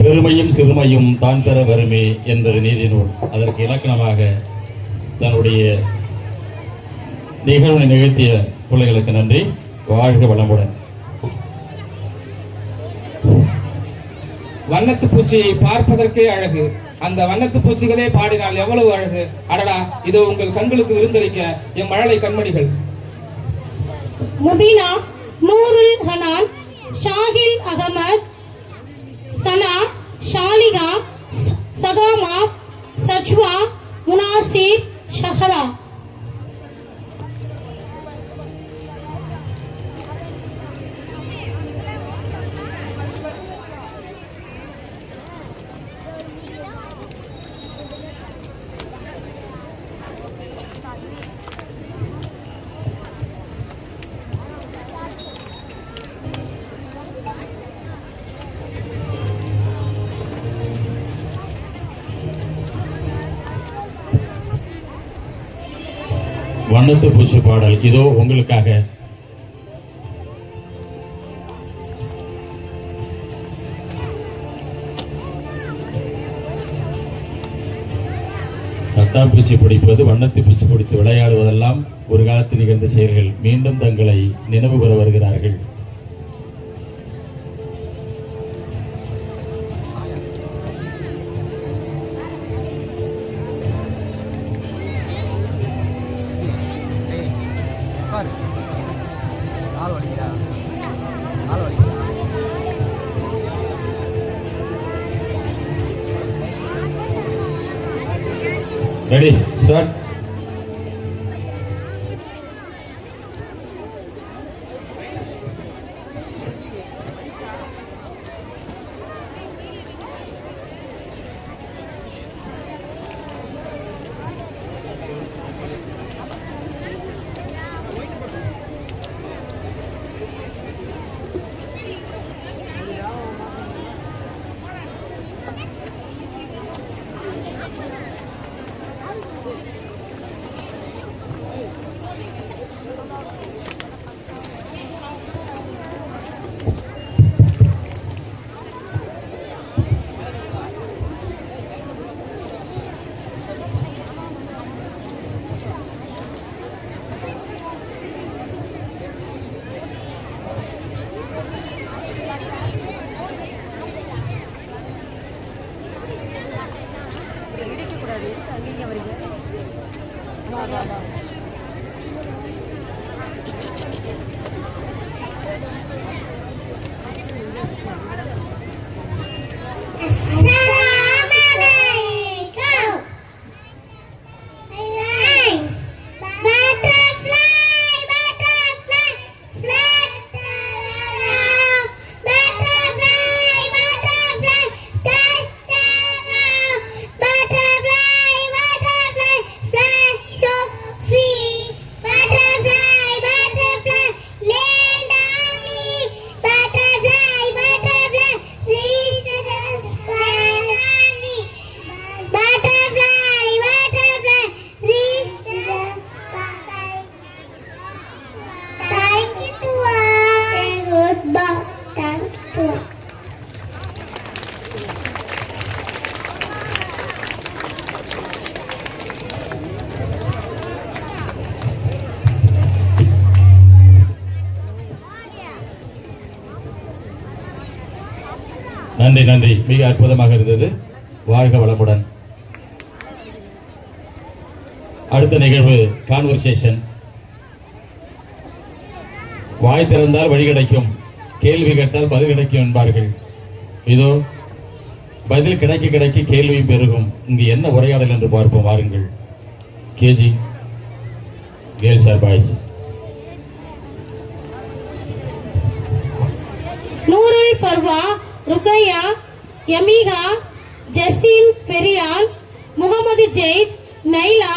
பெருமையும் சிறுமையும் தான் பெற வருமே என்பது நீதி நூல். அதற்கு இலக்கணமாக தன்னுடைய நிகழ்வை நிகழ்த்திய பிள்ளைகளுக்கு நன்றி. வாழ்க வளமுடன். வண்ணத்து பூச்சியை பார்ப்பதற்கே அழகு, அந்த வண்ணத்து பூச்சிகளே பாடினால் எவ்வளவு அழகு. அடடா, இது உங்கள் கண்களுக்கு விருந்தளிக்க என் மழலை கண்மணிகள். முபீனா, நூருல் ஹனான், ஷாகில் அகமது, சனா, ஷாலிகா, சகாமா, சஜ்வா, முனாசிர், ஷஹரா. வண்ணத்து பூச்சி பாடல் இதோ உங்களுக்காக. தட்டாம்பூச்சி பிடிப்பது, வண்ணத்து பூச்சி பிடித்து விளையாடுவதெல்லாம் ஒரு காலத்தில் நிகழ்ந்த செயல்கள் மீண்டும் தங்களை நினைவு பெற வருகிறார்கள். Ready, start. நன்றி நன்றி, மிக அற்புதமாக இருந்தது. வாழ்க வளமுடன். அடுத்த நிகழ்வு கான்வர்சேஷன். வாய் திறந்தால் வழி கிடைக்கும், கேள்வி கேட்டால் பதில் கிடைக்கும் என்பார்கள். இதோ பதில் கிடைக்க கிடைக்க கேள்வியும் பெருகும். இங்கு என்ன உரையாடல் என்று பார்ப்போம், வாருங்கள். KG girls or boys? Noorul Farwa, Ruqaiya, Yameeka, Jesin Feriyan, Mohammed Zaid, Naila,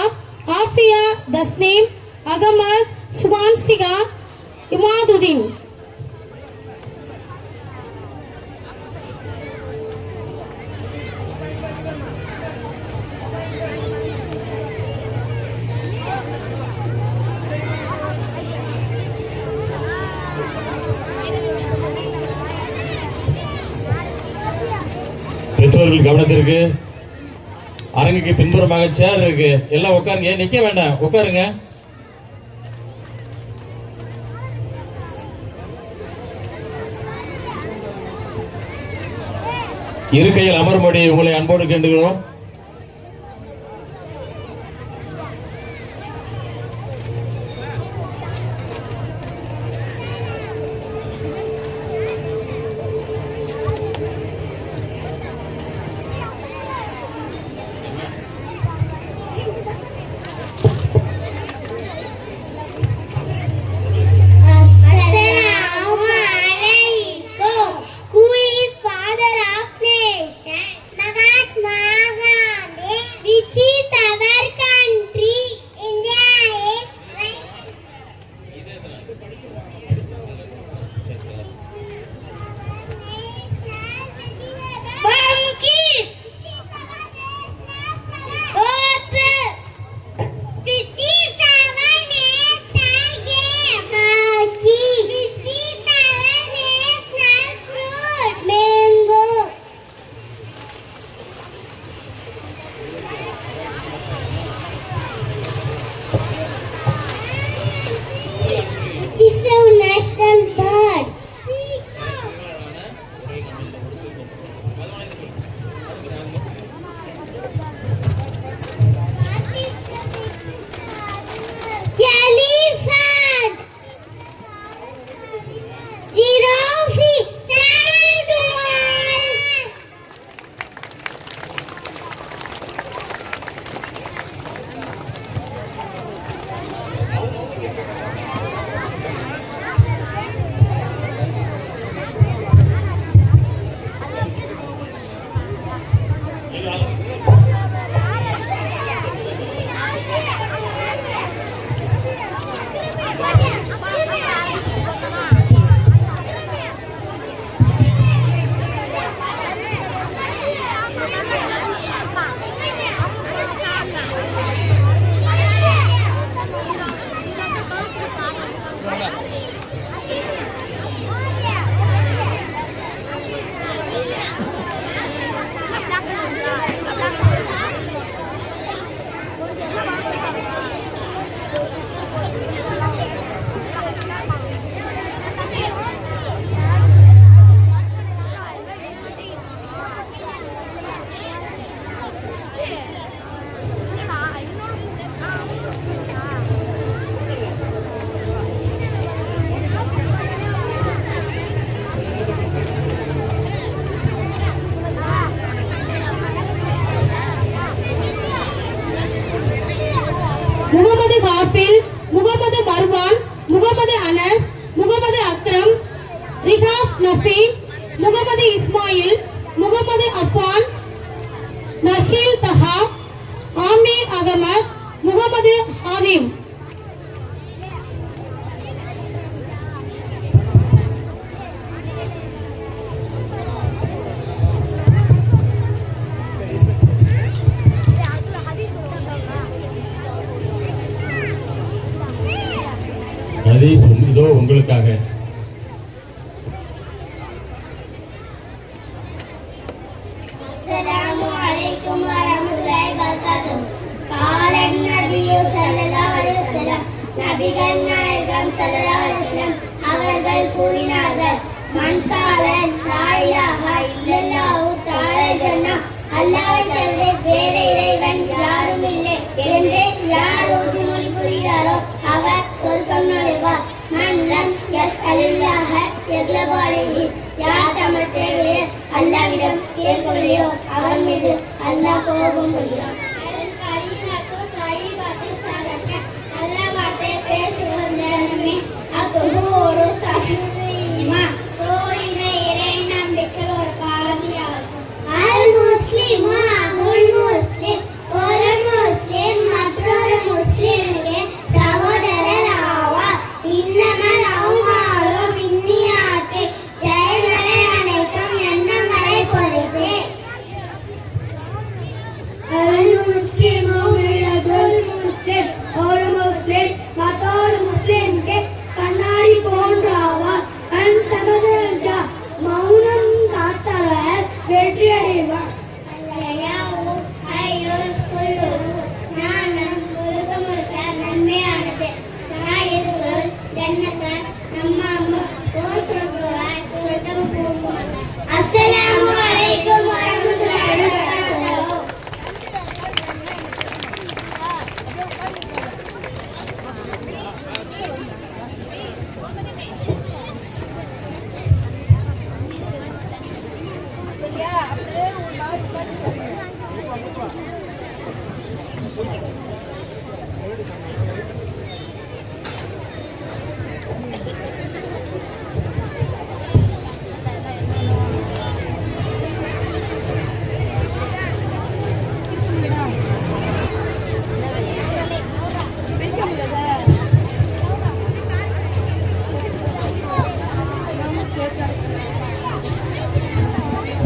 Afiya, Tasneem, Ahmed, Suvanshika, Imaduddin. பெற்றோர்கள் கவனத்திற்கு. அரங்குக்கு பின்புறமாக சேர் இருக்கு, எல்லாம் உட்காருங்க, நிக்க வேண்டாம், உட்காருங்க. இருக்கையில் அமரும்படி உங்களை அன்போடு கேட்டுக்கிறோம். முகமது காஃபில், முகமது மர்வான், முகமது அனஸ், முகமது அக்ரம், ரிஹாப் நஃபி, முகமது இஸ்மாயில், முகமது அஃபான், நஹீல் தஹா, ஆமீர் அகமது, முகமது ஹாரிம். இதோ உங்களுக்காக. அஸ்ஸலாமு அலைக்கும் வரஹ்மத்துல்லாஹி வபரகாத்துஹு. காலன் நபியு ஸல்லல்லாஹு அலைஹி வஸல்லம், நபிகள் நாயகம் ஸல்லல்லாஹு அலைஹி வஸல்லம் அவர்கள் கூறினார்கள், மன் கால லா இலாஹா இல்லல்லாஹு தஆலா ஜன்னah, அல்லாஹ்வை தவிர வேறு இறைவன் யாரும் இல்லை என்று யார் உறுதிமொழி கூறுகிறாரோ அவர் சொர்க்கம் நுழைவார். மன் லம் யஸ்அலில்லாஹ யக்லபு அலைஹி, யார் தமது தேவையை அல்லாஹ்விடம் கேட்கவில்லையோ அவர் மீது அல்லாஹ் கோபம் கொள்கிறான். அல்லாஹ் வார்த்தை பேசுவதே அக்குஹூரு சஹீமா, தூய்மை இறை நம்பிக்கை ஒரு பாதியாகும். அல் முஸ்லிமு அகுல் முஸ்லிம், ஒரு முஸ்லிம் மற்றொரு முஸ்லிமுக்கு சகோதரர் ஆவார். இன்னமல் அவுமாலு பின்னியாத்தி, செயல்களை அனைத்தும் எண்ணங்களை பொறுத்தே. அல்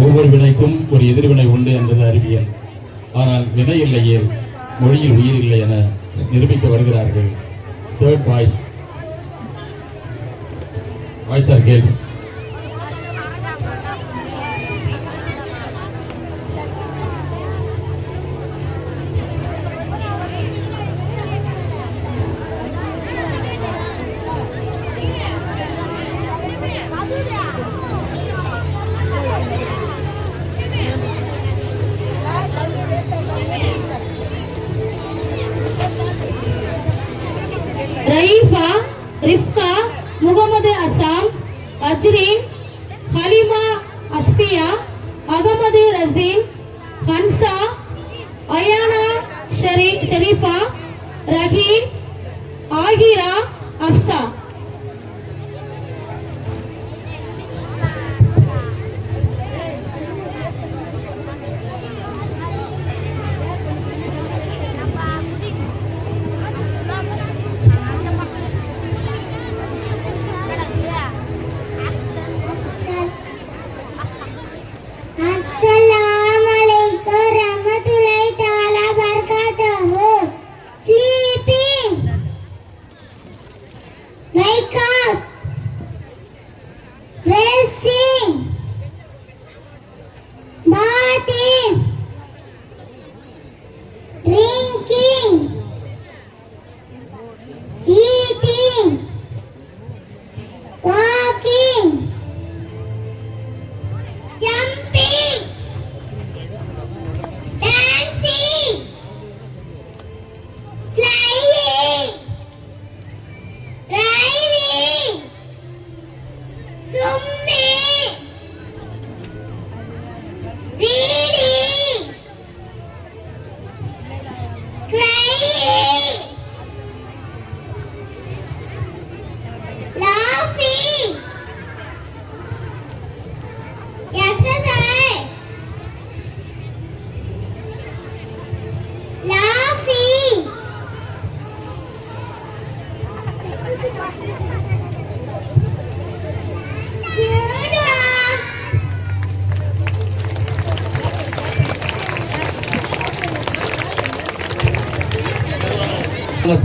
ஒவ்வொரு வினைக்கும் ஒரு எதிர்வினை உண்டு என்பது அறிவியல். ஆனால் வினை இல்லையே மொழியில் உயிர் இல்லை என நிரூபிக்க வருகிறார்கள். Third boys or girls. Raifa, Rifka, Muhammad Asam, Azreen, Halima Asfiya, Ahmed Razeen, Hamsa, Ayana Sharifa, Rahim, Ahira, अफसा. Wake up! Dressing! Bathing! Drinking! Eating! Walking! Jumping! Dancing! Flying! Driving, swimming, reading, crying, laughing, exercise, laughing.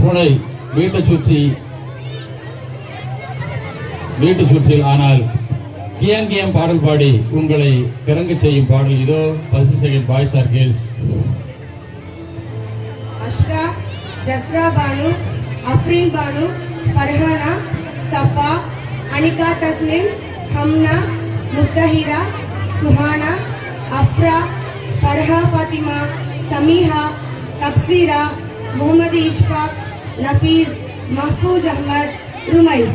பூனை வீட்டை சுற்றில் ஆனால் கியாங்கியம் பாடல் பாடி உங்களை கிறங்க செய்யும் பாடல் இதோ. 10 second boys or girls. Ashra, Jasra Banu, Afreen Banu, Farhana, Safa, Anika Tasnim, Hamna, Mustahira, Suhana, Afra, Farha Fathima, Sameeha, Tabseera, Mohammed Ishfaq, Nafees, Mahfooz Ahmed, Rumais.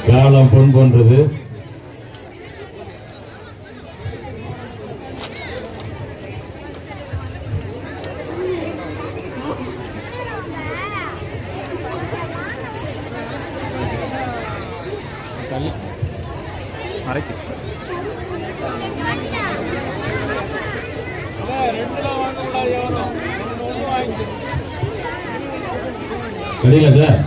காலம் பொன் போன்றது. ரெடிங்களா சார்?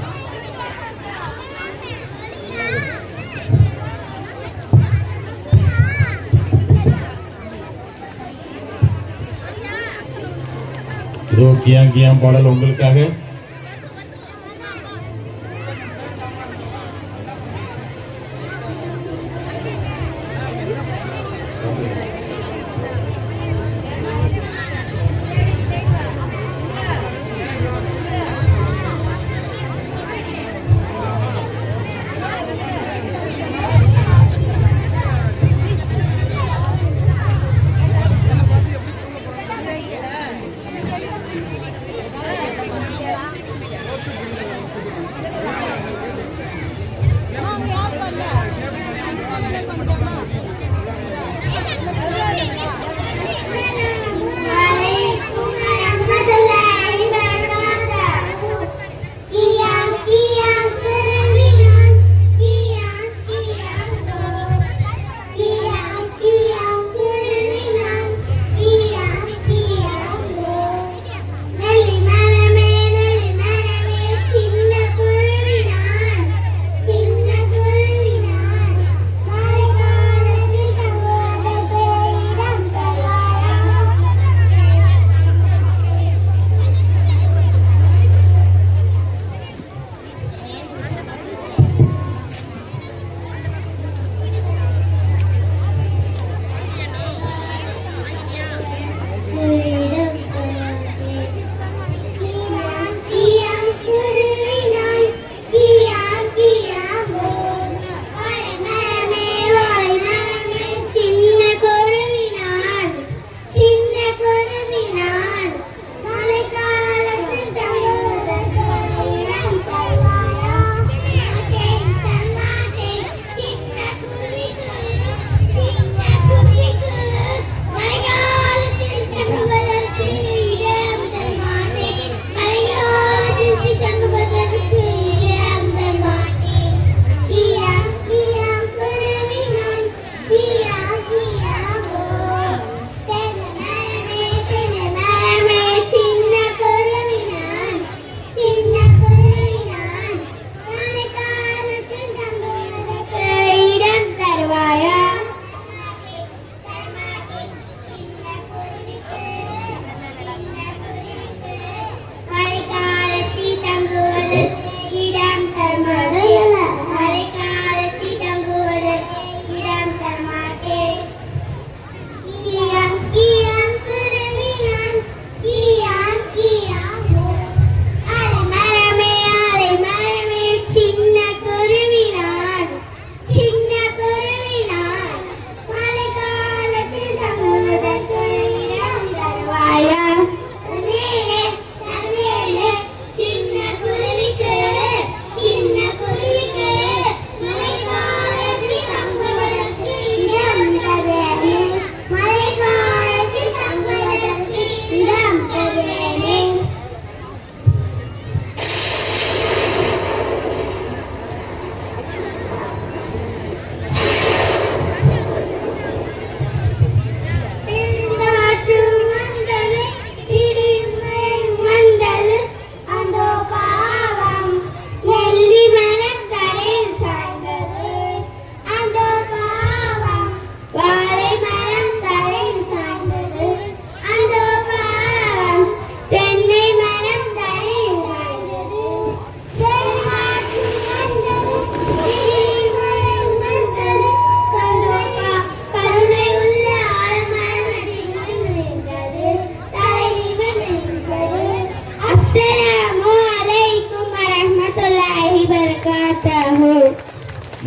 இதோ கியாங் கியாங் பாடல் உங்களுக்காக.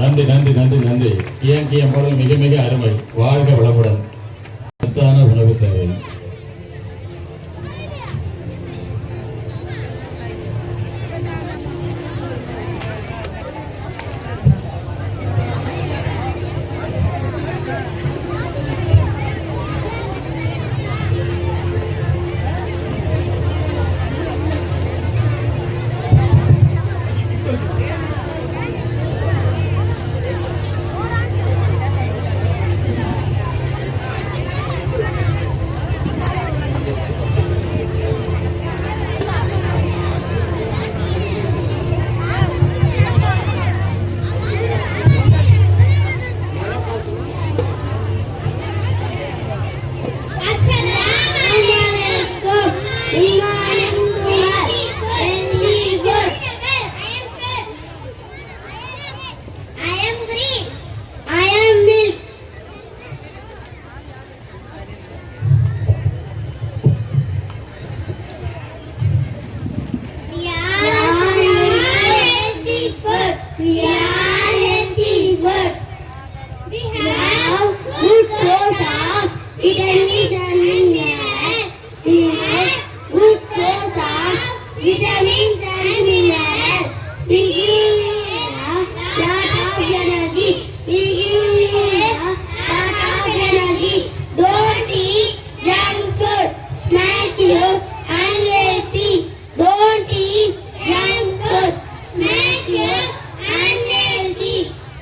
நன்றி நன்றி நன்றி நன்றி. கியாங் கியாங் பாடல் மிக மிக அருமை. வாழ்க வளமுடன். சத்தான உணவு தேவை. vitamins and minerals. We give you a lot of energy. We give you a lot of energy. Don't eat junk food. Smack you unhealthy. Don't eat junk food. Smack you unhealthy.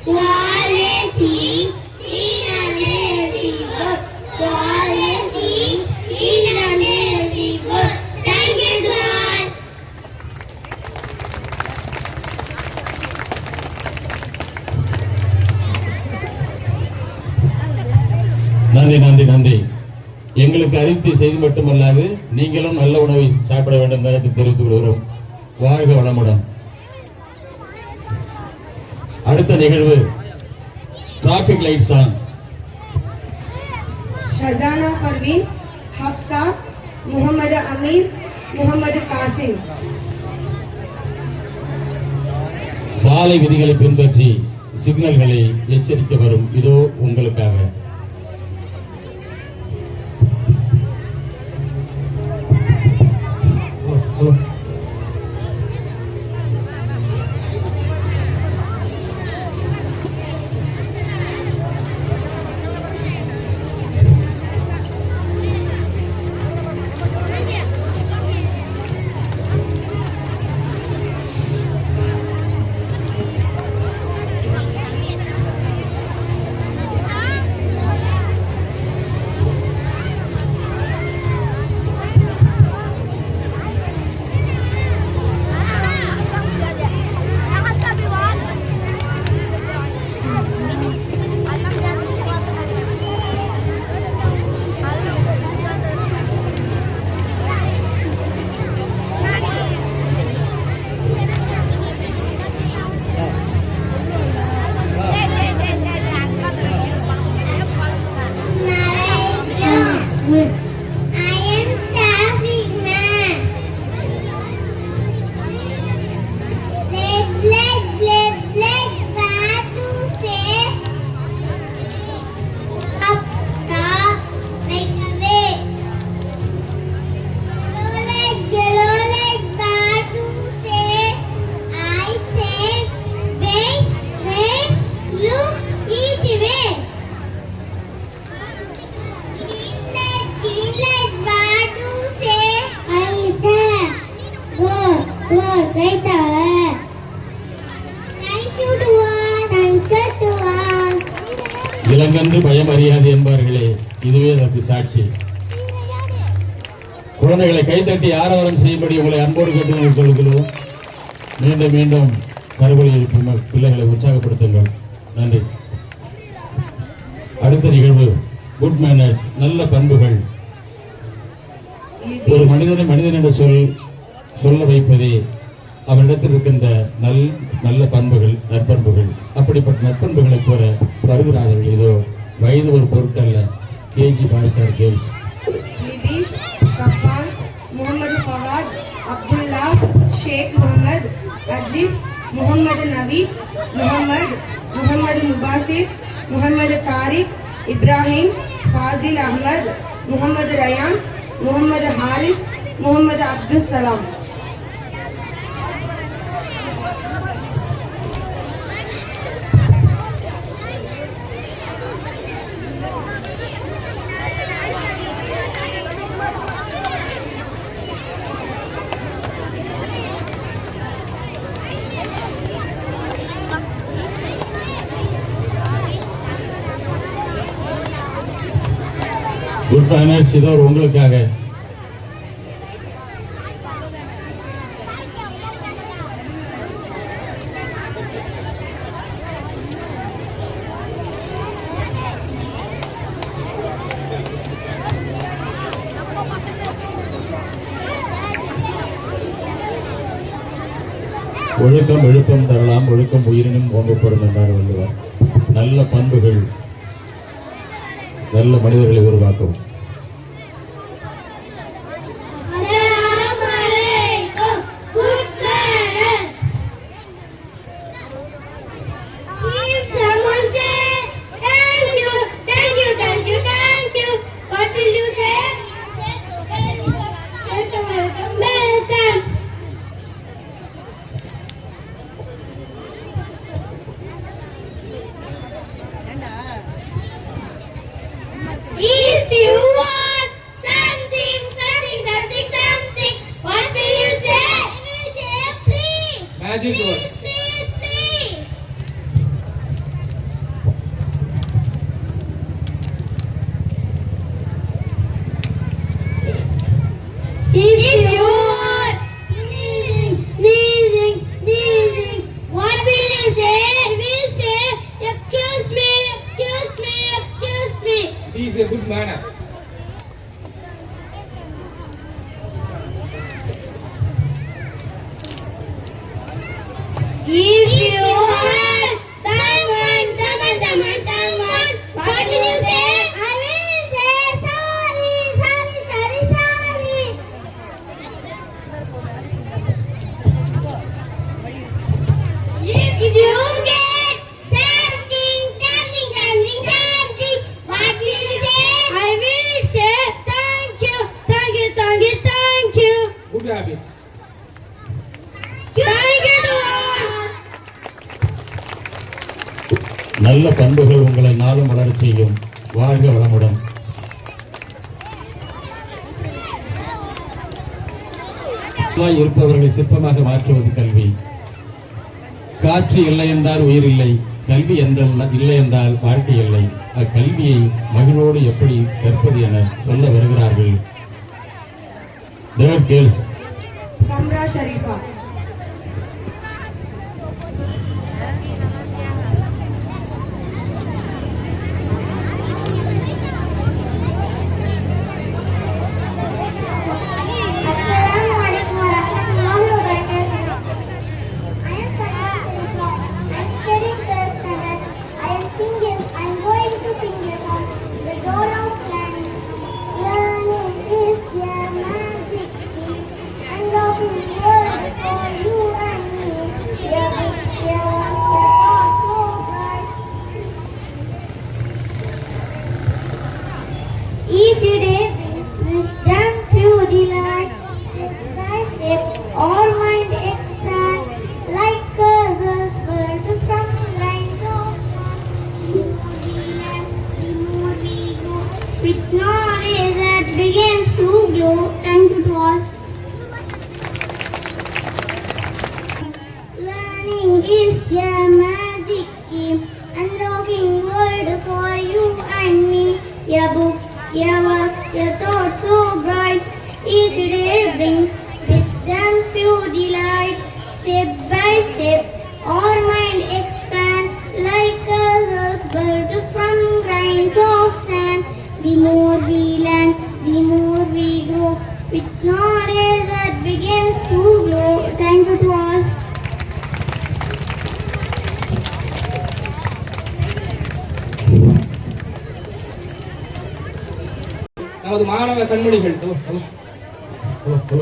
So always eat clean and healthy food. So always eat clean and healthy food. Thank you to all. நன்றி நன்றி நன்றி. எங்களுக்கு அறிவித்த செய்தி மட்டுமல்லாது நீங்களும் நல்ல உணவை சாப்பிட வேண்டும் என்பதை தெரிவித்துக் கொள்கிறோம். வாழ்க வளமுடன். அடுத்த நிகழ்வு traffic light song. Shazana Parveen, Hafsa, Mohammed Ameer, Mohammed Kasim. சாலை விதிகளை பின்பற்றி சிக்னல்களை எச்சரிக்க வரும். இதோ உங்களுக்காக. இளங்கன்று பயம் அறியாது என்பார்களே, இதுவே அதற்கு சாட்சி. குழந்தைகளை கைத்தட்டி ஆரவாரம் செய்யும்படி உங்களை அன்போடு கேட்டு கொள்கிறோம். மீண்டும் மீண்டும் கருவொலி எழுப்பும் பிள்ளைகளை உற்சாகப்படுத்துங்கள். நன்றி. அடுத்த நிகழ்வு குட் மேனர்ஸ், நல்ல பண்புகள். ஒரு மனிதனை மனிதன் என்று சொல்ல வைப்பதே அவரிடத்தில் இருக்கின்ற நல்ல பண்புகள், நற்பண்புகள். அப்படிப்பட்ட நற்பண்புகளை கூற வருகிறார்கள். இதோ வயது ஒரு பொருட்டல்ல. KG boys or girls. Nitish, Safan, Mohammed Fawad, Abdullah, Sheikh Mohammed, Ajeeb, Mohammed Naveed, Mohammed Mubashir, Mohammed Tariq, Ibrahim, Fazil Ahmed, Mohammed Rayan, Mohammed Haris, Mohammed Abdul Salam. Good manners இதோ உங்களுக்காக. ஒழுக்கம் எழுப்பம் தரலாம், ஒழுக்கம் உயிரினும் ஓம்பப்படும் என்றார் வள்ளுவர். நல்ல பண்புகள் நல்ல மனிதர்களை உருவாக்கும். Magic words. If you are sneezing, what will you say? I will say, excuse me. He is a good manner. If you hurt someone, what will you say? I will say sorry. If you get something, what will you say? I will say thank you. Good habit. Thank you to all. நல்ல பண்புகள் உங்களை நாளும் வளரச் செய்யும். வாழ்க வளமுடன். இருப்பவர்களை சிற்பமாக மாற்றுவது கல்வி. காற்று இல்லை என்றால் உயிர் இல்லை, கல்வி இல்லை என்றால் வாழ்க்கை இல்லை. அக்கல்வியை மகிழ்வோடு எப்படி கற்பது என சொல்ல வருகிறார்கள். Third girls. Samra Sharifa. Each day wisdom pure delight, step by step all mind expand, like curses bird from lines of the more we go, with knowledge that begins to glow. Thank you to all. Learning is the magic key, unlocking world for you and me. Your book, your work, your thoughts so bright. Each day brings wisdom, pure delight. Step by step, our mind expand, like us bird from grains of sand. The more we learn, the more we grow, with knowledge that begins to glow. Thank you to all. நமது மாணவ கண்மணிகள்.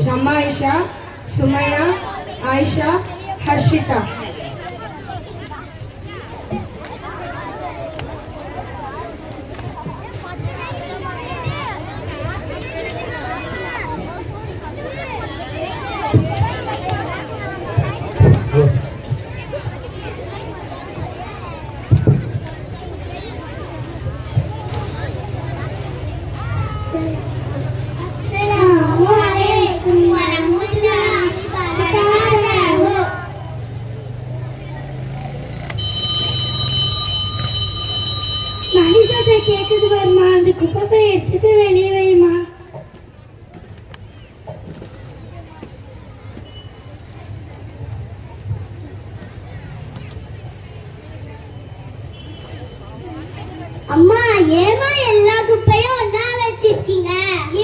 Shamaisha, Sumaya, Aisha, Harshita. Assalamualaikum warahmatullahi wabarakatuh. மணிசத்தை கேக்குது வருமா, அந்த குப்பை போய் எடுத்து போய் வெளியே வைமா. அம்மா, ஏமா எல்லா குப்பையும் ஒண்ணா வச்சிருக்கீங்க?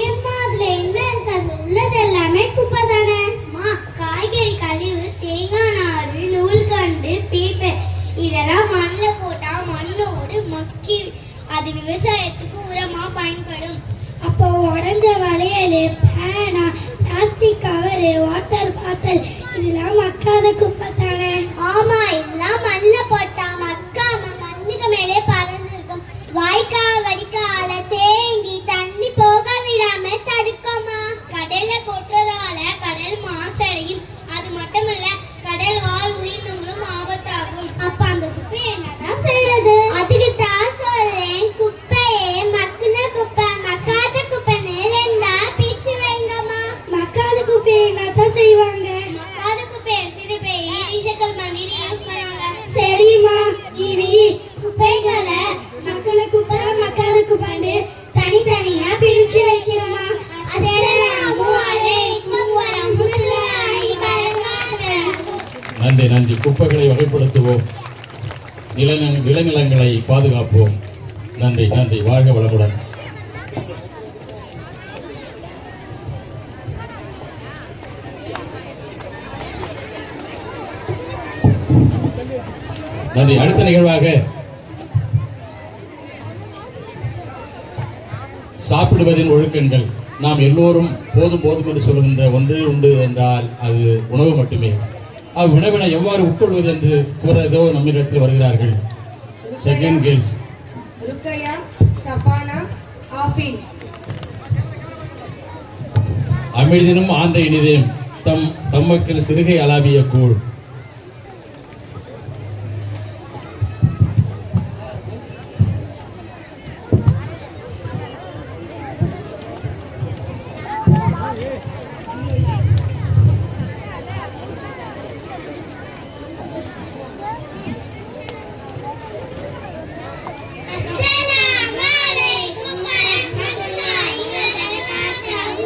ஏமா அதுல என்ன இருக்கு? அது உள்ளது எல்லாமே குப்பை தானே. அம்மா, காய்கறி கழிவு, தேங்காய் நாறு, நூல்கண்டு, பேப்பர் இதெல்லாம் மண்ணுல போட்டா மண்ணோடு மக்கி அது விவசாயத்துக்கு உரமா பயன்படும். அப்போ உடஞ்ச வளையல், பேனா, பிளாஸ்டிக் கவரு, வாட்டர் பாட்டில் இதெல்லாம் மக்காத குப்பை தானே. ஆமா, இதெல்லாம் மண்ணுல போட்டா மக்காம மண்ணுக்கு மேலே பறந்துருக்கும். வாய்க்கால் வடிகால தேங்கி தண்ணி போக விடாம தடுக்குமா. கடல்ல கொட்டுறதால கடல் மாசடையும். அது மட்டுமல்ல, கடல் வாழ் உயிரினங்களும் ஆபத்தாகும். அப்ப அந்த குப்பையை என்னதான் செய்யறது? அதுக்கு தான் சொல்றேன், குப்பையே மக்குன குப்பை, மக்காத குப்பைன்னு ரெண்டா பிரிச்சு வைங்கம்மா. மக்காத குப்பையை என்னதான் செய்வாங்க? மக்காத குப்பையை எடுத்துட்டு போய் யூஸ் பண்ணாங்க. சரிம்மா, இனி குப்பைகளை மக்காத குப்பை மக்காத குப்பைன்னு தனித்தனியா பிரிச்சு வைக்கிறோமா. அஸ்ஸலாமு அலைக்கும் வரஹ்மத்துல்லாஹி வபரகாத்துஹு. நன்றி நன்றி. குப்பைகளை வகைப்படுத்துவோம், விளைநிலங்களை பாதுகாப்போம். நன்றி நன்றி. வாழ்க வளமுடன். நன்றி. அடுத்த நிகழ்வாக சாப்பிடுவதின் ஒழுக்கங்கள். நாம் எல்லோரும் போதும் போதும் என்று சொல்கின்ற ஒன்று உண்டு என்றால் அது உணவு மட்டுமே. உணவினை எவ்வாறு உட்கொள்வது என்று கூற ஏதோ நம்மிடத்தில் வருகிறார்கள். Second girls Ruqaiya, Safana, Afin. அமிழ்தினும் ஆண்ட இனிதேம் தம்மக்கள் சிறுகை அலாவிய கூழ். அஸ்ஸலாமு அலைக்கும் வரஹ்மத்துல்லாஹி வபரகாத்துஹு.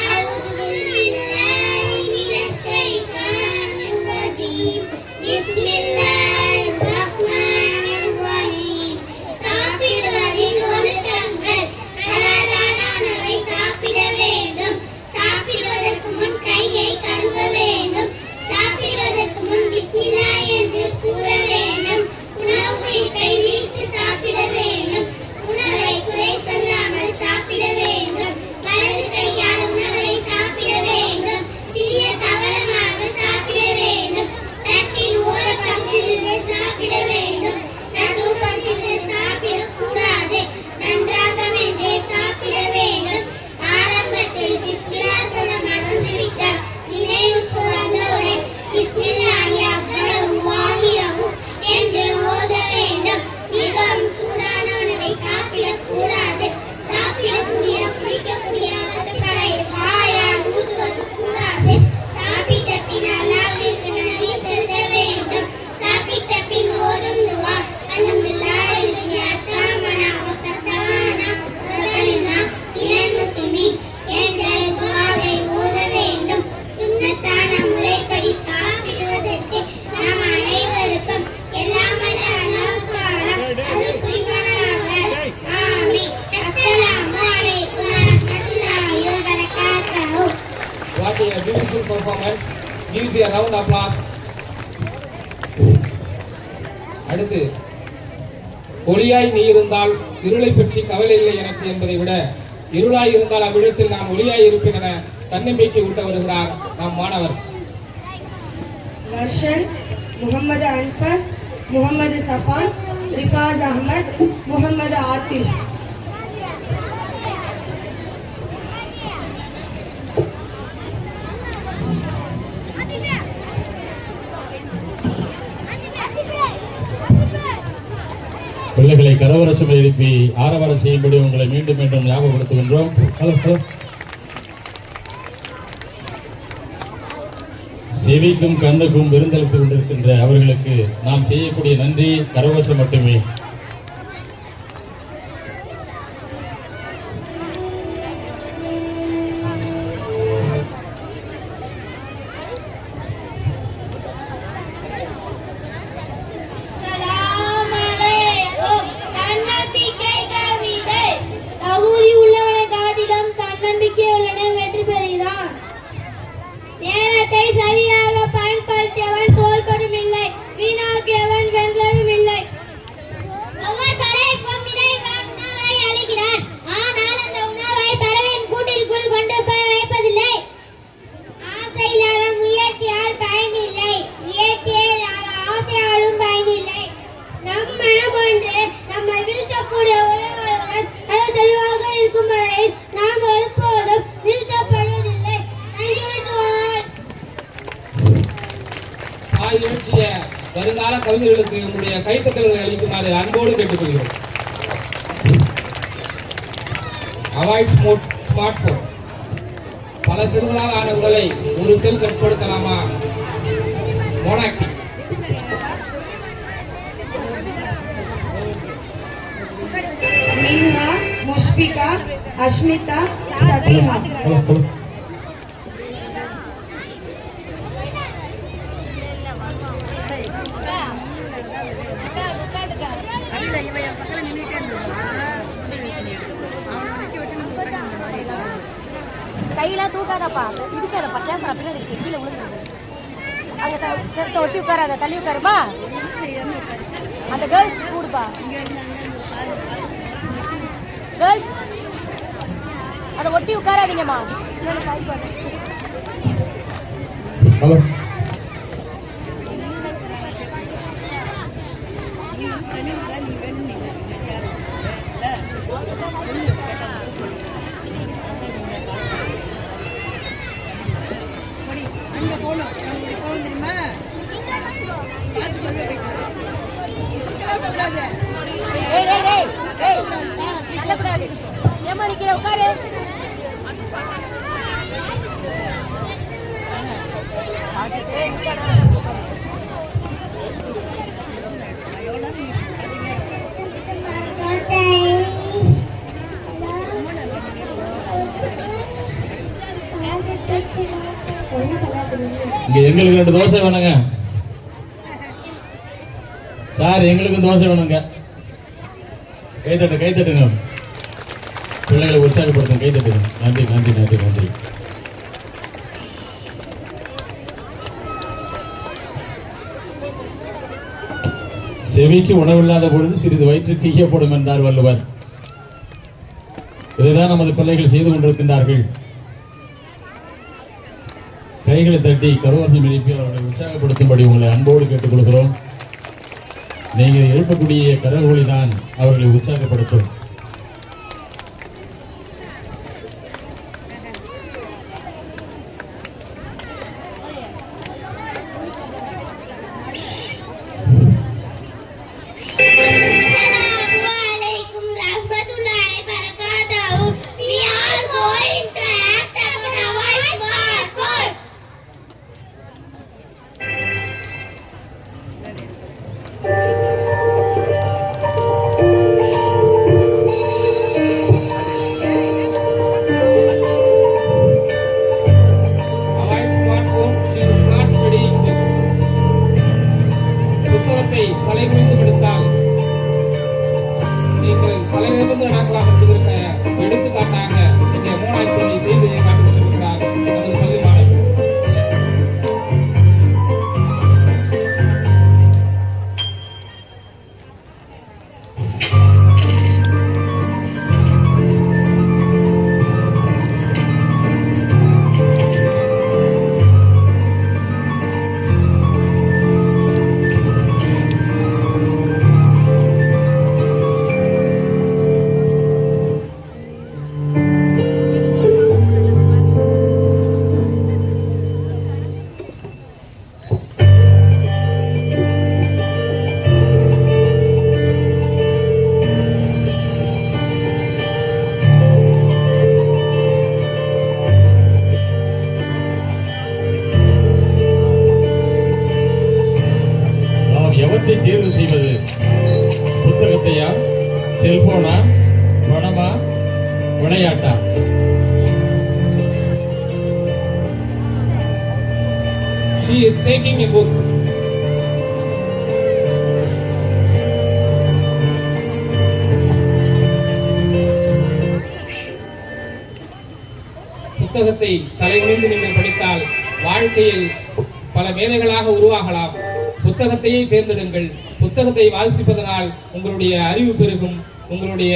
அஊது பில்லாஹி மினஷ் ஷைத்தானிர் ரஜீம். பிஸ்மில்லாஹிர் ரஹ்மானிர் ரஹீம். சாப்பிடுவதின் ஒழுக்கங்கள். ஹலாலானவை சாப்பிட வேண்டும். சாப்பிடுவதற்கு முன் கையை கழுவ வேண்டும். சாப்பிடுவதற்கு முன் பிஸ்மில்லாஹ் என்று கூற வேண்டும். உணவை கை விரித்து சாப்பிட வேண்டும். உணவை குறை சொல்லாமல் சாப்பிட வேண்டும். வலது கையால் உணவை சாப்பிட வேண்டும். சிறிய கவனமாக சாப்பிட வேண்டும். தட்டின் ஓரப்பகுதியிலிருந்து சாப்பிட வேண்டும். நடுப்பகுதியிலிருந்து சாப்பிடக்கூடாது. நன்றாக வென்றே சாப்பிட வேண்டும். ஆரம்பத்தில் பிஸ்மில்லாஹ் சொல்ல மறந்துவிட்டார். நினைவுக்கு வந்தவுடன் பிஸ்மில்லாஹி அவ்வளவு வாகியவும் என்று ஓத வேண்டும். மிகவும் சூடான உணவை சாப்பிடக்கூடாது. சாப்பிடக்கூடிய குடிக்கக்கூடிய வஸ்துக்களை வாயால் ஊதுவது கூடாது. சாப்பிட்ட பின் அல்லாஹ்விற்கு நன்றி செலுத்த வேண்டும். சாப்பிட்ட பின் ஓதும் துஆ அல்ஹம்துலில்லாஹி அல்லதி அத்அமனா வ ஸகவானா வ ஜஅலனா மினல் முஸ்லிமீன் என்ற துஆவை ஓத வேண்டும். சுன்னத்தான முறைப்படி சாப்பிடுவதற்கு நாம் அனைவருக்கும் எல்லாம் வல்ல அல்லாஹ் தஆலா அருள் புரிவானாக. ஆமீன். அஸ்ஸலாமு அலைக்கும் வரஹ்மத்துல்லாஹி வபரகாத்துஹு. What a beautiful performance. Gives you a round of applause. அடுத்து, ஒளியாய் நீ இருந்தால் இருளை பற்றி கவலை இல்லை எனக்கு என்பதை விட இருளாய் இருந்தால் அவ்விடத்தில் நான் ஒளியாய் இருப்பேன் என தன்னம்பிக்கை ஊட்ட வருகிறார் நம் மாணவர். வர்ஷன், முகமது அன்ஃபஸ், முகமது சஃபான், ரிஃபாஸ் அஹ்மத், முகமது ஆத்தில். பிள்ளைகளை கரவரசம் எழுப்பி ஆரவாரம் செய்யும்படி உங்களை மீண்டும் மீண்டும் ஞாபகப்படுத்துகின்றோம். செவிக்கும் கண்ணுக்கும் விருந்தளித்துக் கொண்டிருக்கின்ற அவர்களுக்கு நாம் செய்யக்கூடிய நன்றி கரவசம் மட்டுமே. அஸ்ஸலாமு அலைக்கும். தன்னம்பிக்கை கவிதை. தகுதி உள்ளவனை காட்டிலும் தன்னம்பிக்கை உள்ளவன் வெற்றி பெறுகிறான். நேரத்தை சரியாக பயன்படுத்தியவன் தோல்பதும் இல்லை, வீணாக்கியவன் வென்றதும் இல்லை. ஒவ்வொரு பறவைக்கும் இறைவன் உணவை அளிக்கிறான். ஆனால் அந்த உணவை பறவையின் கூட்டிற்குள் கொண்டு போய் வைப்பதில்லை. ஆசை இல்லாத முயற்சியால் பயனில்லை, முயற்சியால் ஆசையாலும் பயனில்லை. நம் மனம் ஒன்று நம்மை வீழ்த்தக்கூடிய உறவுகளுடன் அது தெளிவாக இருக்கும் வரை நாம் ஒருபோதும் வீழ்த்தப்படுவதில்லை. தாய் எழுச்சிய வருங்கால கவிஞர்களுக்கு உங்களுடைய கைத்தட்டல்களை அளிக்குமாறு அன்போடு கேட்டுக்கொள்கிறோம். Avoid smart phone. பல செல்களால் ஆன உடலை ஒரு செல் கட்டுப்படுத்தலாமா? மோனாக்டிவ். அஷ்பிகா, அஷ்மிதா, சபிஹா. கையெல்லாம் தூக்காதப்பா, இருக்காதப்பா, கேமரா பின்னாடி இருக்கு, கீழே விழுந்துருது. அங்கே செத்த ஒட்டி உட்காராத, தள்ளி உட்காருப்பா. அந்த கேர்ள்ஸ் கூடுப்பா, கேர்ள்ஸ் அதை ஒட்டி உட்காராதீங்கம்மா. ஹலோ ஏய் ஏய் ஏய் ஏய், நல்லக்கூடாது. ஏமா நிக்கிற, உட்காரு. இங்க எங்களுக்கு 2 தோசை வேணுங்க சார், எங்களுக்கு தோசை வேணுங்க. கைத்தட்டுங்க, பிள்ளைகளை உற்சாகப்படுத்துங்க, கைத்தட்டுங்க. நன்றி நன்றி நன்றி நன்றி. செவிக்கு உணவில்லாத பொழுது சிறிது வயிற்றுக்கு ஈயப்படும் என்றார் வள்ளுவர். இதைதான் நமது பிள்ளைகள் செய்து கொண்டிருக்கின்றார்கள். கைகளை தட்டி கருவாசம் எழுப்பி அவர்களை உற்சாகப்படுத்தும்படி உங்களை அன்போடு கேட்டுக்கொள்கிறோம். நீங்கள் எழுப்பக்கூடிய கரவொலி தான் அவர்களை உற்சாகப்படுத்தும். தலைகுனிந்து படித்தால் நீங்கள் பல நிபந்தனைகளாக என்பதற்கு எடுத்துக்காட்டாக இந்த 3,000 செய்தியை காட்டிக் கொண்டிருக்கிறார் நமது பள்ளி மாணவி. தேர்வு செய்வது புத்தகத்தையா, செல்போனா, பணமா, விளையாட்டா? She is taking a book. புத்தகத்தை தலைகுனிந்து நீங்கள் படித்தால் வாழ்க்கையில் பல மேதைகளாக உருவாகலாம். புத்தகத்தையே தேர்ந்தெடுங்கள். புத்தகத்தை வாசிப்பதனால் உங்களுடைய அறிவு பெருகும், உங்களுடைய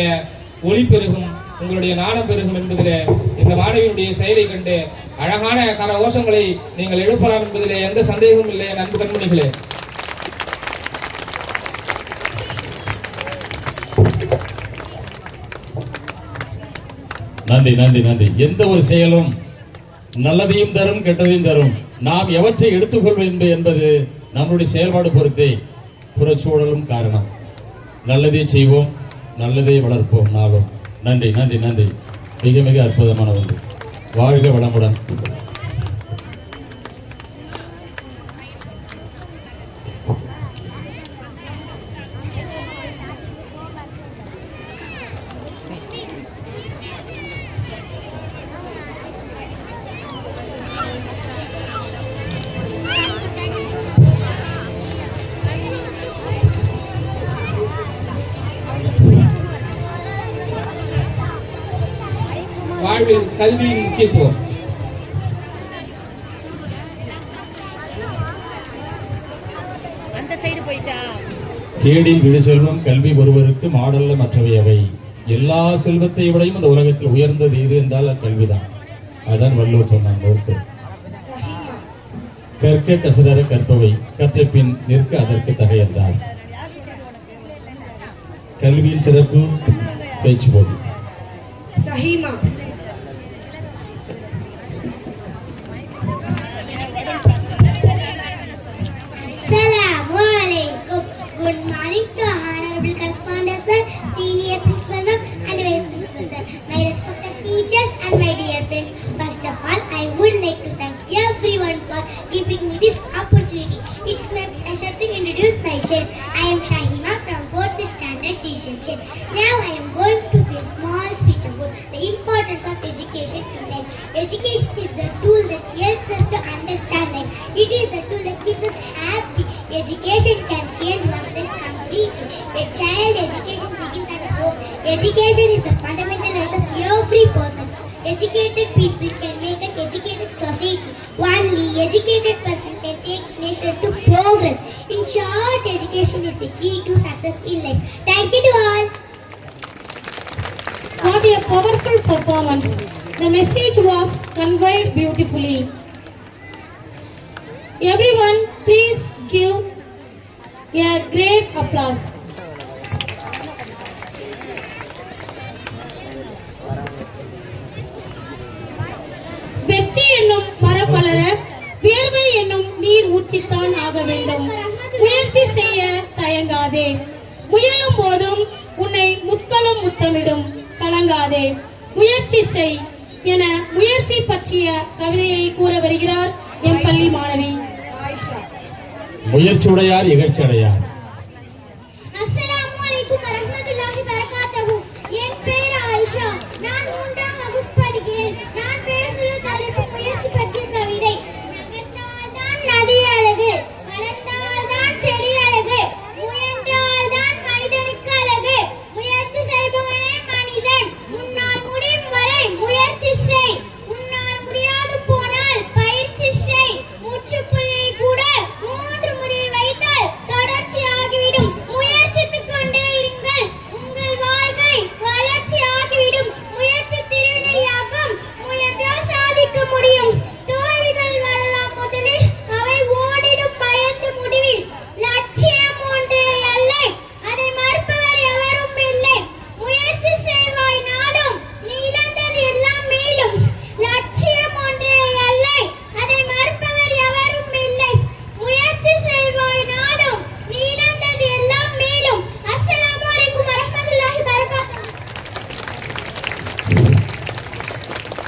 ஒளி பெருகும், உங்களுடைய நாணம் பெருகும் என்பதிலே இந்த மாணவியினுடைய செயலை கண்டு அழகான கரகோஷங்களை நீங்கள் எழுப்பலாம் என்பதிலே எந்த சந்தேகமும் இல்லை. அன்பு கண்மணிகளே, நன்றி நன்றி நன்றி. எந்த ஒரு செயலும் நல்லதையும் தரும், கெட்டதையும் தரும். நாம் எவற்றை எடுத்துக்கொள்வோம் என்பது நம்முடைய செயல்பாடு பொறுத்தே. புறச்சூழலும் காரணம். நல்லதே செய்வோம், நல்லதே வளர்ப்போம் நாளும். நன்றி நன்றி நன்றி. மிக மிக அற்புதமான ஒன்று. வாழ்க வளமுடன். வாழ்வில் கல்வியின் முக்கியத்துவம். அந்த சைடு போயிட்டா கேடில் விடு செல்வம் கல்வி ஒருவருக்கு மாடல்ல மற்றவை அவை. எல்லா செல்வத்தை விடையும் இந்த உலகத்தில் உயர்ந்தது எது என்றால் அது கல்விதான். அதான் வள்ளுவர் சொன்னாங்க. கற்க கசடர கற்பவை கற்ற பின் நிற்க அதற்கு தகையந்தார். கல்வியின் சிறப்பு பேச்சு போது. சஹீமா. Assalamualaikum. Good morning to honorable correspondent sir, senior principal ma'am and vice principal sir, my respected teachers and my dear friends. First of all, I would like to thank everyone for giving me this opportunity. It's my pleasure to introduce myself. I am Shahima from 4th standard section. Now I am going to give a small speech about the importance of education in life. Education is the tool that helps us to understand life. It is the tool that keeps us happy. Education can change oneself completely. A child education begins at home. Education is the fundamental right of every person. Educated people can make an educated society. Only educated person can take nation to progress. In short, education is the key to success in life. Thank you to all. What a powerful performance. The message was conveyed beautifully. Everyone, please give a great applause. வெற்றி என்னும் மரம் வளர வியர்வை என்னும் நீர் ஊற்றித்தான் ஆக வேண்டும். முயற்சி செய்ய தயங்காதே. முயலும் போதும் உன்னை முட்களும் முத்தமிடும். கலங்காதே, முயற்சி செய் என முயற்சி பற்றிய கவிதையை கூற வருகிறார் என் பள்ளி மாணவி ஆயிஷா. முயற்சியுடையார் இகழ்ச்சி அடையார். அஸ்ஸலாமுஅலைக்கும் வரஹ்மத்துல்லாஹி வபரகாத்துஹு. என் பெயர் ஆயிஷா. நான் 3ஆம் வகுப்பு படிக்கிறேன். நான் பேசுகிற தலைப்பு முயற்சி பற்றிய கவிதை. நகர்ந்தால்தான் நதி அழகு, வளர்ந்தால்தான் செடி அழகு, முயன்றால்தான் மனிதனுக்கு அழகு. முயற்சி செய்பவனே மனிதன். உன்னால் முடியும் வரை முயற்சி செய். உன்னால் முடியாது போனால் பயிற்சி செய். முற்றுப்புள்ளியை கூட 3 முறை வைத்தால் தொடர்ச்சியாகிவிடும். முயற்சித்துக் கொண்டே இருங்கள். உங்கள் வாழ்க்கை வளர்ச்சி ஆகிவிடும். முயற்சி திருவினையாகும். முயன்றால் சாதிக்க முடியும். தோல்விகள் வரலாம் முதலில், அவை ஓடிடும் பயந்து முடிவில். லட்சியம் ஒன்றே அல்லை, அதை மறுப்பவர் எவரும் இல்லை. முயற்சி செய்வாய் நாளும், நீ இழந்தது எல்லாம் மீளும். லட்சியம் ஒன்றே அல்லை, அதை மறுப்பவர் எவரும் இல்லை. முயற்சி செய்வாய் நாளும், நீ இழந்தது எல்லாம் மீளும். அஸ்ஸலாமுஅலைக்கும் வரஹ்மத்துல்லாஹி வபரகாத்துஹு.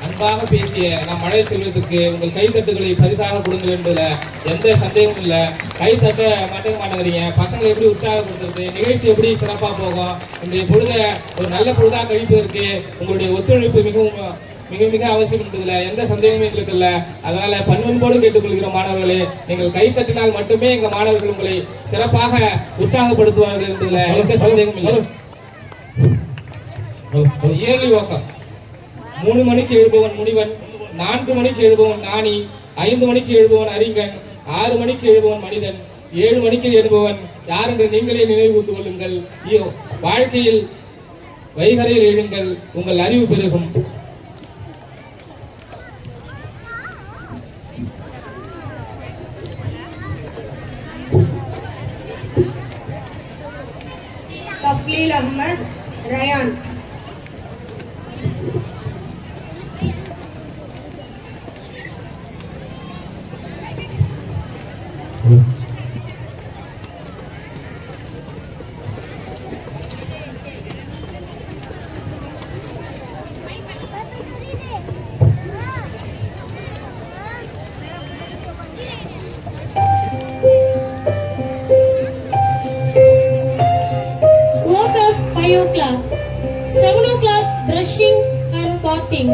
அன்பாக பேசிய நம் மழை செல்வதற்கு உங்கள் கைத்தட்டுகளை பரிசாக கொடுங்கள் என்பதில் எந்த சந்தேகமும் இல்லை. கை தட்ட மாட்டேங்கிறீங்க. பசங்களை எப்படி உற்சாகப்படுத்துறது, நிகழ்ச்சி எப்படி சிறப்பாக போகும், இன்றைய பொழுதை ஒரு நல்ல பொழுதாக கழிப்பதற்கு உங்களுடைய ஒத்துழைப்பு மிக மிக அவசியம் என்பதில் எந்த சந்தேகமும் எங்களுக்கு இல்லை. அதனால பன்மன்போடு கேட்டுக்கொள்கிற மாணவர்களே, நீங்கள் கை தட்டினால் மட்டுமே எங்கள் மாணவர்கள் உங்களை சிறப்பாக உற்சாகப்படுத்துவார்கள் என்பதில் எந்த சந்தேகமும் இல்லை. இயர்லி வாக்கம். 3 மணிக்கு எழுபவன் முனிவன், 4 மணிக்கு எழுபவன் ஞானி, 5 மணிக்கு எழுபவன் அறிஞன், 6 மணிக்கு எழுபவன் மனிதன், 7 மணிக்கு எழுபவன் யார் என்று நீங்களே நினைவு கூர்ந்து கொள்ளுங்கள். வாழ்க்கையில் வைகரையில் எழுங்கள், உங்கள் அறிவு பெருகும். தஃப்லீல் Ahmad, rayon. Woke up 5 o'clock. 7 o'clock brushing and bathing.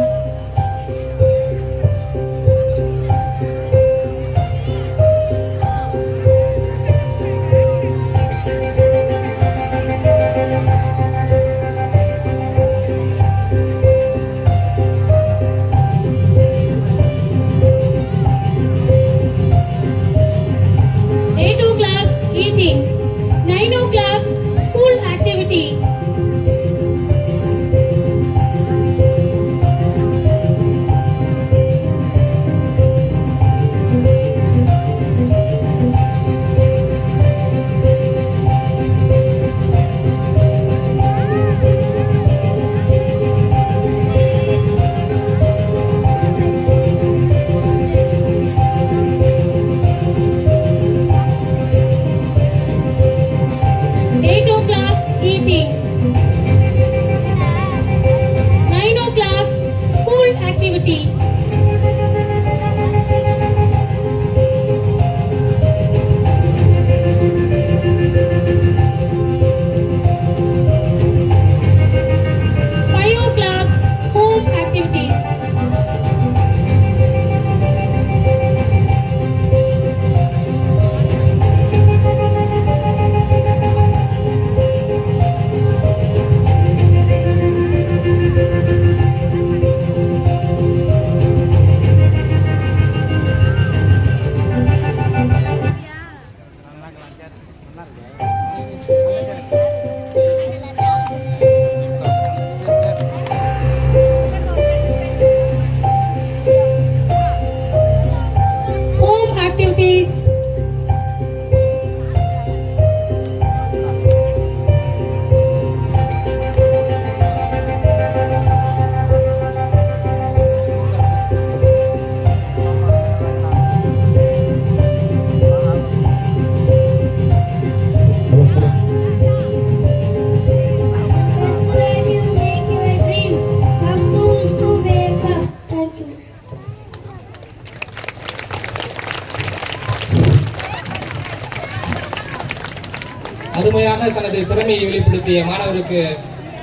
அருமையாக தனது திறமையை வெளிப்படுத்திய மாணவருக்கு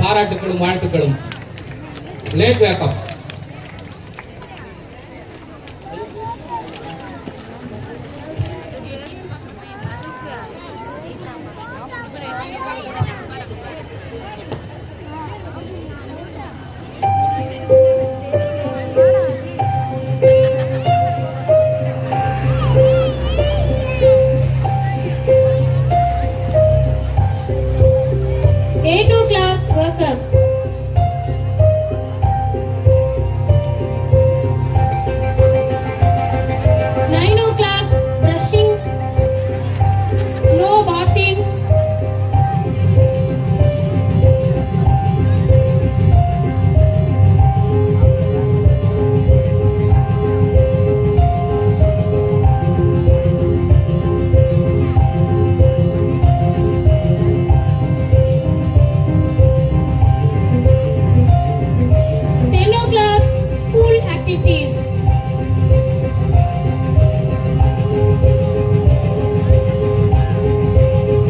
பாராட்டுகளும் வாழ்த்துக்களும். Late vacuum. Woke up. 9 o'clock, brushing, no bathing. 10 o'clock, school activities.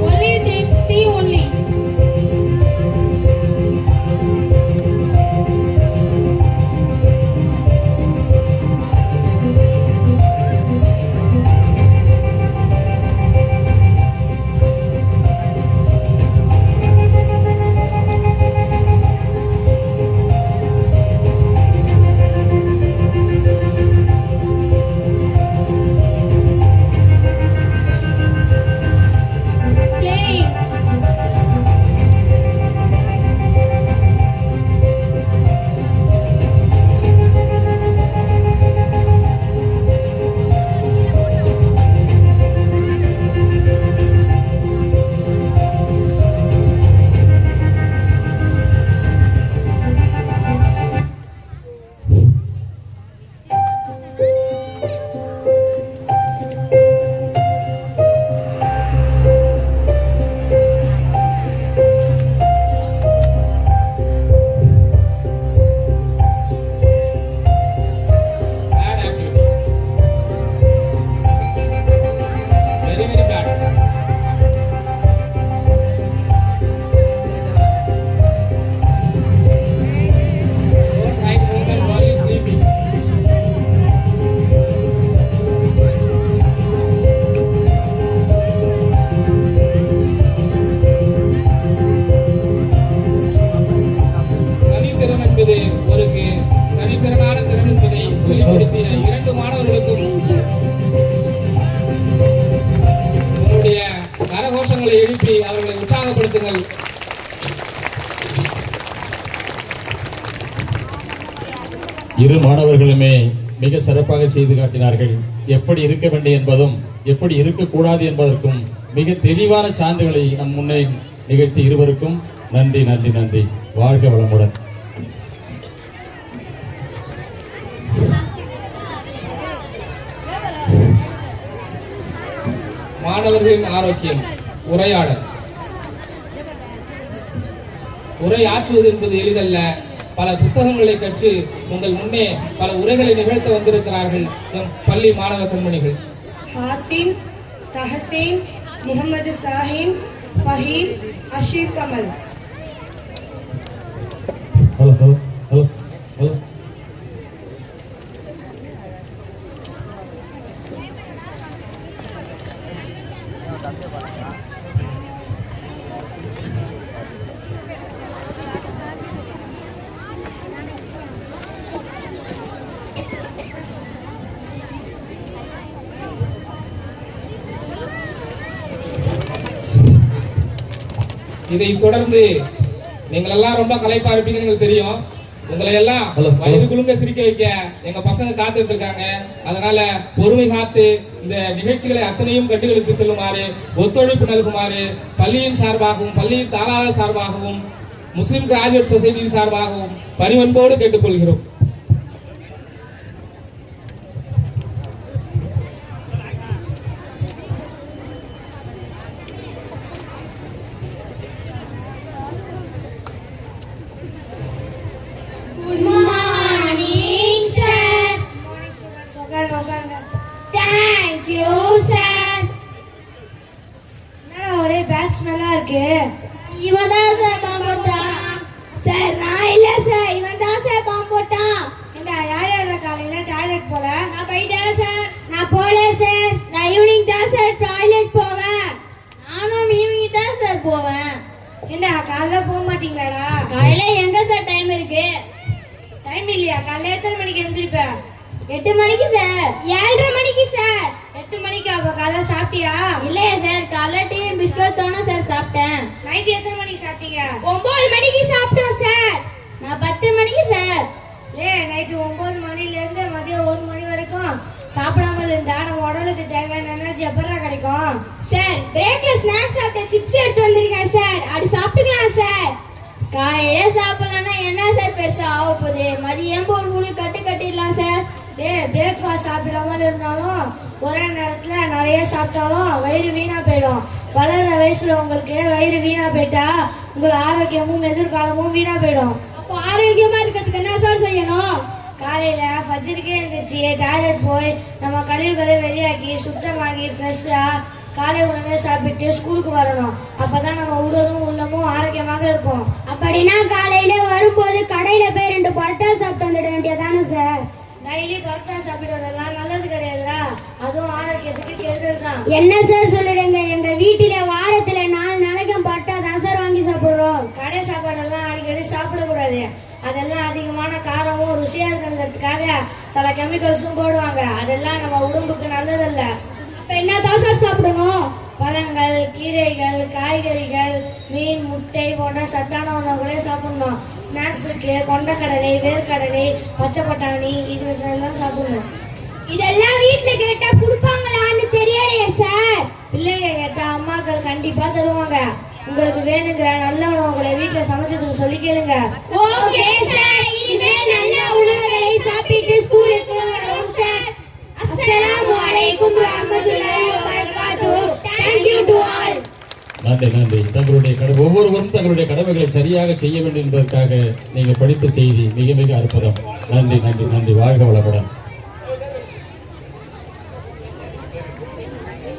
Only take tea only. Playing. Bad activity. Very, very bad. Don't write homework while you're sleeping. தனித்திறம் என்பது ஒரு தனித்திறனான திறன் என்பதை வெளிப்படுத்திய இரண்டு மாணவர்களுக்கும் உங்களுடைய கரகோஷங்களை எழுப்பி அவர்களை உற்சாகப்படுத்துங்கள். இரு மாணவர்களுமே மிக சிறப்பாக செய்து காட்டினார்கள். எப்படி இருக்க வேண்டும் என்பதும் எப்படி இருக்கக்கூடாது என்பதற்கும் மிக தெளிவான சான்றுகளை நம் முன்னே நிகழ்த்தி இருவருக்கும் நன்றி நன்றி நன்றி. வாழ்க வளமுடன். மாணவர்களின் ஆரோக்கியம். உரையாடல். உரையாற்றுவது என்பது எளிதல்ல. பல புத்தகங்களை கற்று உங்கள் முன்னே பல உரைகளை நிகழ்த்த வந்திருக்கிறார்கள் நம் பள்ளி மாணவ கண்மணிகள். हातिम, तहसीन, Mohammad Sahim, Faheem, Asheer Kamal. Hello hello hello hello. இதை தொடர்ந்து நீங்கள் எல்லாம் ரொம்ப களைப்பா இருப்பீங்கன்னு எங்களுக்கு தெரியும். உங்களை எல்லாம் Hello. வயது குலுங்க சிரிக்க வைக்க எங்க பசங்க காத்துட்டு இருக்காங்க. அதனால பொறுமை காத்து இந்த நிகழ்ச்சிகளை அத்தனையும் கண்டுகளுக்கு செல்லுமாறு, ஒத்துழைப்பு நல்குமாறு பள்ளியின் சார்பாகவும் பள்ளியின் தாளாளர் சார்பாகவும் முஸ்லிம் கிராஜுவேட் சொசைட்டியின் சார்பாகவும் பணிவன்போடு கேட்டுக்கொள்கிறோம். Good morning, sir. Thank you, sir. என்னடா ஒரே சார் பேட் ஸ்மெல்லா இருக்கு? இவன் தான் சார் பாம்பு போட்டான். சார் நான் இல்ல சார், இவன் தான் சார் பாம்பு போட்டான். ஏண்டா யார் யார காலையில டாய்லெட் போல? நான் போயிட்டேன் சார். நான் போல சார். நான் ஈவினிங் தான் சார் டாய்லெட் போவேன். நானும் ஈவினிங் தான் சார் போவேன். ஏண்டா காலைல போக மாட்டீங்களாடா? காலையில எங்க சார் டைம் இருக்கு? டைம் இல்லையா? காலைல எத்தனை மணிக்கு எழுந்திருப்ப? 8 மணிக்கு சார். 7:30 மணிக்கு சார். 8 மணிக்கு. அப்ப காலைல சாப்பிட்டியா? இல்லையா சார், காலைல டீ பிஸ்கட் தானே சார் சாப்பிட்டேன். நைட் எத்தனை மணிக்கு சாப்பிட்டீங்க? 9 மணிக்கு சாப்பிட்டோம் சார். நான் 10 மணிக்கு சார். நைட்டு 9 மணில இருந்து மதியம் 1 மணி வரைக்கும் சாப்பிடாம இருந்தா நம்ம உடலுக்கு தேவையான எனர்ஜி எப்படா கிடைக்கும்? சார் பிரேக்ல ஸ்நாக்ஸ் சாப்பிட்ட சிப்ஸ் எடுத்து வந்திருக்கேன் சார், அது சாப்பிட்டுக்கலாம் சார். காலையில சாப்பிடலன்னா என்ன சார் பெருசா ஆக போகுது? மதியம் ஒரு ஃபுல் கட்டிடலாம் சார். பிரேக்ஃபாஸ்ட் சாப்பிடாம இருந்தாலும் ஒரே நேரத்துல நிறைய சாப்பிட்டாலும் வயிறு வீணா போயிடும். வளர்ற வயசுல உங்களுக்கு வயிறு வீணா போயிட்டா உங்கள் ஆரோக்கியமும் எதிர்காலமும் வீணா போயிடும். அப்போ ஆரோக்கியமா இருக்கிறதுக்கு என்ன சார் செய்யணும்? காலையில ஃபஜ்ருக்கே எழுந்திரிச்சு டாய்லெட் போய் நம்ம கழிவுகளை வெளியாக்கி சுத்தமாகி ஃப்ரெஷ்ஷா காலை உணவே சாப்பிட்டு ஸ்கூலுக்கு வரணும். அப்பதான் நம்ம உடலும் உள்ளமும் ஆரோக்கியமாக இருக்கும். அப்படின்னா காலையில வரும்போது கடையில போய் 2 பரோட்டா சாப்பிட்டு வந்துட வேண்டியதானே சார்? டெய்லி பரோட்டா சாப்பிடுவதெல்லாம் நல்லது கிடையாதுடா, அதுவும் ஆரோக்கியத்துக்கு கெடுதல் தான். என்ன சார் சொல்லுறீங்க? எங்க வீட்டில வாரத்துல 4 நாளைக்கு பரோட்டா தான் சார் வாங்கி சாப்பிடுறோம். கடை சாப்பாடெல்லாம் அடிக்கடி சாப்பிடக்கூடாது. அதெல்லாம் அதிகமான காரமும் ருசியா இருக்கிறதுக்காக சில கெமிக்கல்ஸும் போடுவாங்க. அதெல்லாம் நம்ம உடம்புக்கு நல்லதல்ல. அப்ப என்ன தான் சார் சாப்பிடணும்? பழங்கள், கீரைகள், காய்கறிகள், மீன், முட்டை போன்ற சத்தான உணவுகளே சாப்பிடணும். ஸ்நாக்ஸுக்கு கொண்டக்கடலை, வேர்க்கடலை, பச்சை பட்டாணி இதெல்லாம் சாப்பிடணும். இதெல்லாம் வீட்ல கேட்டா கொடுப்பாங்களான்னு தெரியலையே சார். பிள்ளைங்க கேட்டா அம்மாக்கள் கண்டிப்பா தருவாங்க. உங்களுக்கு வேணுங்கிற நல்ல உணவுகளை வீட்டுல சமைச்சு சொல்லி கேளுங்க. ஓகே சார், இனிமேல் நல்ல உணவுகளை சாப்பிட்டு ஸ்கூலுக்கு வரோம் சார். அஸ்ஸலாமு அலைக்கும் வரஹ்மத்துல்லாஹி வ பரகாத்துஹு. Thank you to all. நன்றி. தங்களுடைய ஒவ்வொருவரும் தங்களுடைய கடமைகளை சரியாக செய்ய வேண்டும் என்பதற்காக நீங்கள் படித்த செய்தி மிக மிக அற்புதம். நன்றி. வாழ்க வளமுடன்.